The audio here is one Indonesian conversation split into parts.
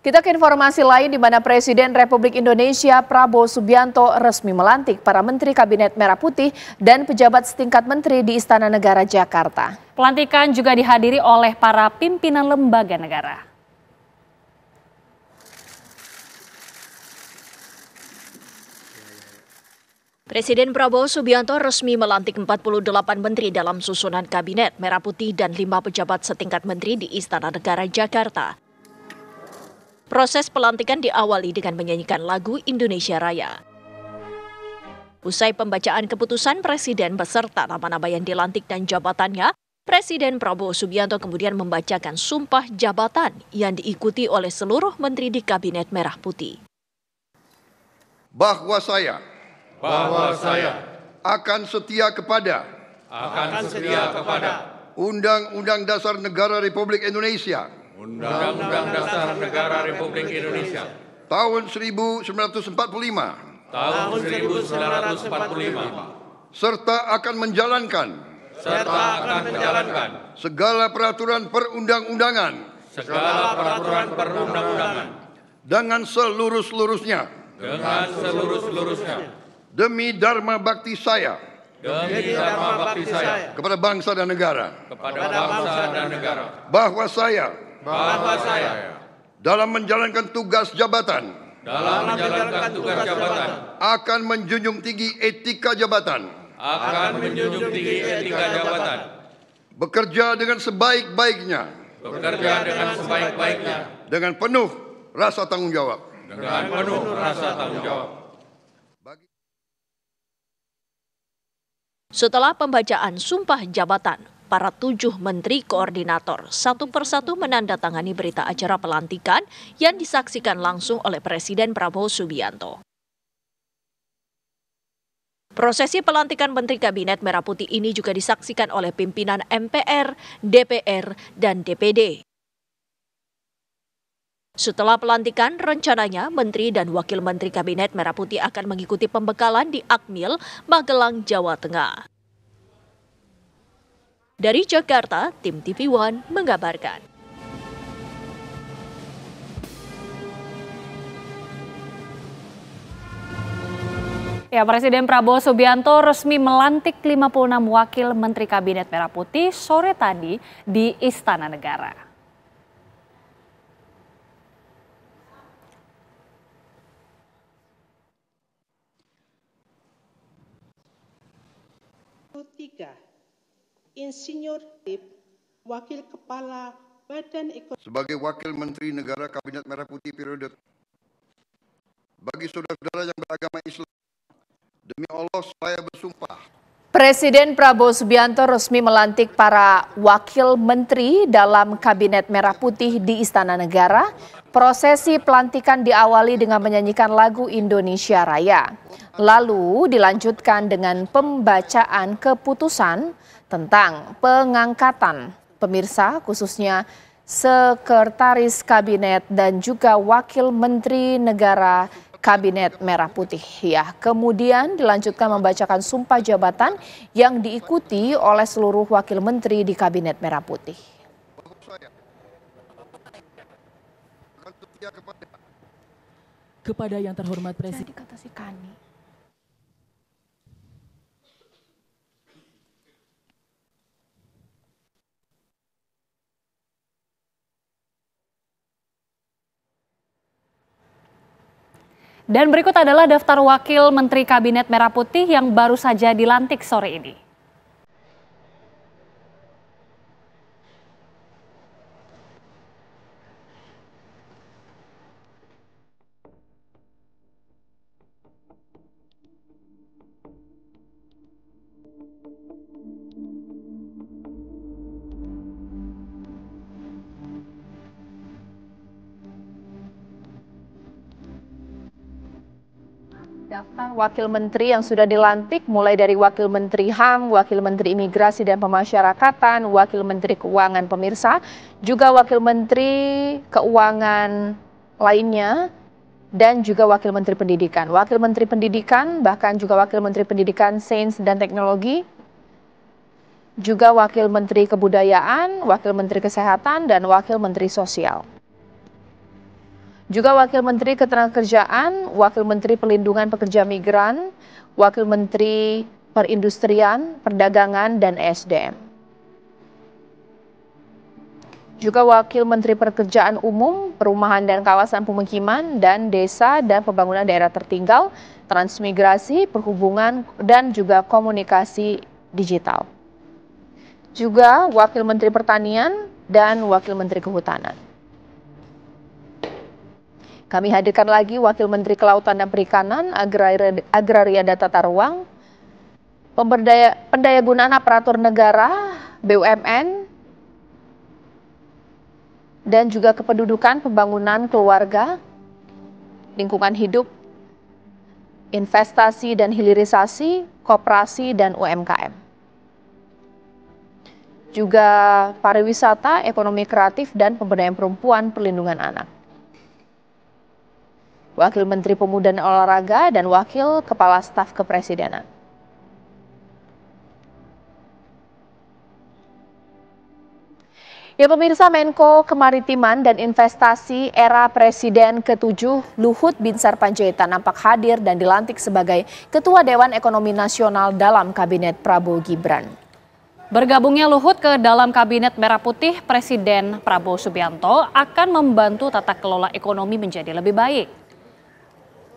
Kita ke informasi lain di mana Presiden Republik Indonesia Prabowo Subianto resmi melantik para Menteri Kabinet Merah Putih dan pejabat setingkat menteri di Istana Negara Jakarta. Pelantikan juga dihadiri oleh para pimpinan lembaga negara. Presiden Prabowo Subianto resmi melantik 48 menteri dalam susunan Kabinet Merah Putih dan 5 pejabat setingkat menteri di Istana Negara Jakarta. Proses pelantikan diawali dengan menyanyikan lagu Indonesia Raya. Usai pembacaan keputusan Presiden beserta nama-nama yang dilantik dan jabatannya, Presiden Prabowo Subianto kemudian membacakan sumpah jabatan yang diikuti oleh seluruh menteri di Kabinet Merah Putih. Bahwa saya akan setia kepada Undang-Undang Dasar Negara Republik Indonesia Undang-Undang Dasar Negara Republik Indonesia tahun 1945 serta akan menjalankan segala peraturan perundang-undangan dengan seluruh-seluruhnya demi dharma bakti saya kepada bangsa dan negara. Bahwa saya dalam menjalankan tugas jabatan akan menjunjung tinggi etika jabatan. Bekerja dengan sebaik-baiknya. Dengan penuh rasa tanggung jawab. Setelah pembacaan sumpah jabatan, para 7 menteri koordinator satu persatu menandatangani berita acara pelantikan yang disaksikan langsung oleh Presiden Prabowo Subianto. Prosesi pelantikan Menteri Kabinet Merah Putih ini juga disaksikan oleh pimpinan MPR, DPR, dan DPD. Setelah pelantikan, rencananya Menteri dan Wakil Menteri Kabinet Merah Putih akan mengikuti pembekalan di Akmil, Magelang, Jawa Tengah. Dari Jakarta, tim TV One mengabarkan. Ya, Presiden Prabowo Subianto resmi melantik 56 wakil Menteri Kabinet Merah Putih sore tadi di Istana Negara. Insinyur Wakil Kepala Badan Ekonomi Sebagai Wakil Menteri Negara Kabinet Merah Putih periode bagi saudara-saudara yang beragama Islam, demi Allah saya bersumpah. Presiden Prabowo Subianto resmi melantik para wakil menteri dalam Kabinet Merah Putih di Istana Negara. Prosesi pelantikan diawali dengan menyanyikan lagu Indonesia Raya. Lalu dilanjutkan dengan pembacaan keputusan tentang pengangkatan pemirsa, khususnya Sekretaris Kabinet dan juga Wakil Menteri Negara Kabinet Merah Putih. Ya, kemudian dilanjutkan membacakan sumpah jabatan yang diikuti oleh seluruh Wakil Menteri di Kabinet Merah Putih. Kepada yang terhormat Presiden. Dan berikut adalah daftar Wakil Menteri Kabinet Merah Putih yang baru saja dilantik sore ini. Daftar Wakil Menteri yang sudah dilantik mulai dari Wakil Menteri HAM, Wakil Menteri Imigrasi dan Pemasyarakatan, Wakil Menteri Keuangan pemirsa, juga Wakil Menteri Keuangan lainnya, dan juga Wakil Menteri Pendidikan. Wakil Menteri Pendidikan, bahkan juga Wakil Menteri Pendidikan, Sains dan Teknologi, juga Wakil Menteri Kebudayaan, Wakil Menteri Kesehatan, dan Wakil Menteri Sosial. Juga Wakil Menteri Ketenagakerjaan, Wakil Menteri Perlindungan Pekerja Migran, Wakil Menteri Perindustrian, Perdagangan, dan ESDM. Juga Wakil Menteri Pekerjaan Umum, Perumahan dan Kawasan Pemukiman, dan Desa dan Pembangunan Daerah Tertinggal, Transmigrasi, Perhubungan, dan juga Komunikasi Digital. Juga Wakil Menteri Pertanian dan Wakil Menteri Kehutanan. Kami hadirkan lagi Wakil Menteri Kelautan dan Perikanan, Agraria dan Tata Ruang, Pendayagunaan Aparatur Negara, BUMN, dan juga Kependudukan, Pembangunan Keluarga, Lingkungan Hidup, Investasi dan Hilirisasi, Koperasi, dan UMKM. Juga Pariwisata, Ekonomi Kreatif, dan Pemberdayaan Perempuan, Perlindungan Anak. Wakil Menteri Pemuda dan Olahraga, dan Wakil Kepala Staf Kepresidenan. Ya pemirsa, Menko Kemaritiman dan Investasi era Presiden ke-7 Luhut Binsar Panjaitan nampak hadir dan dilantik sebagai Ketua Dewan Ekonomi Nasional dalam Kabinet Prabowo Gibran. Bergabungnya Luhut ke dalam Kabinet Merah Putih, Presiden Prabowo Subianto akan membantu tata kelola ekonomi menjadi lebih baik.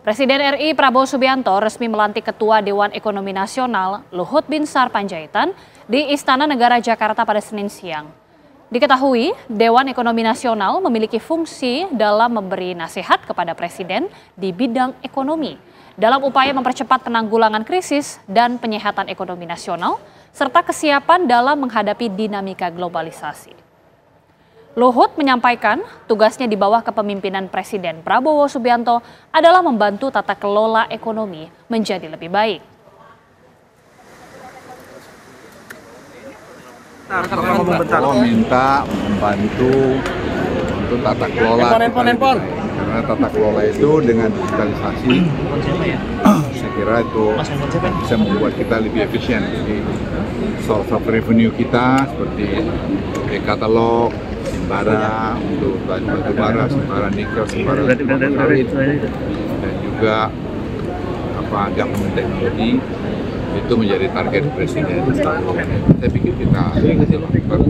Presiden RI Prabowo Subianto resmi melantik Ketua Dewan Ekonomi Nasional Luhut Binsar Panjaitan di Istana Negara Jakarta pada Senin siang. Diketahui, Dewan Ekonomi Nasional memiliki fungsi dalam memberi nasihat kepada Presiden di bidang ekonomi, dalam upaya mempercepat penanggulangan krisis dan penyehatan ekonomi nasional, serta kesiapan dalam menghadapi dinamika globalisasi. Luhut menyampaikan tugasnya di bawah kepemimpinan Presiden Prabowo Subianto adalah membantu tata kelola ekonomi menjadi lebih baik. Prabowo minta membantu untuk tata kelola karena tata kelola itu dengan digitalisasi saya kira itu bisa membuat kita lebih efisien. Jadi source of revenue kita seperti e-katalog, simbara untuk batu bara, simbara nikel, simbara sawit, dan juga government teknologi itu menjadi target Presiden. Saya pikir kita lakukan.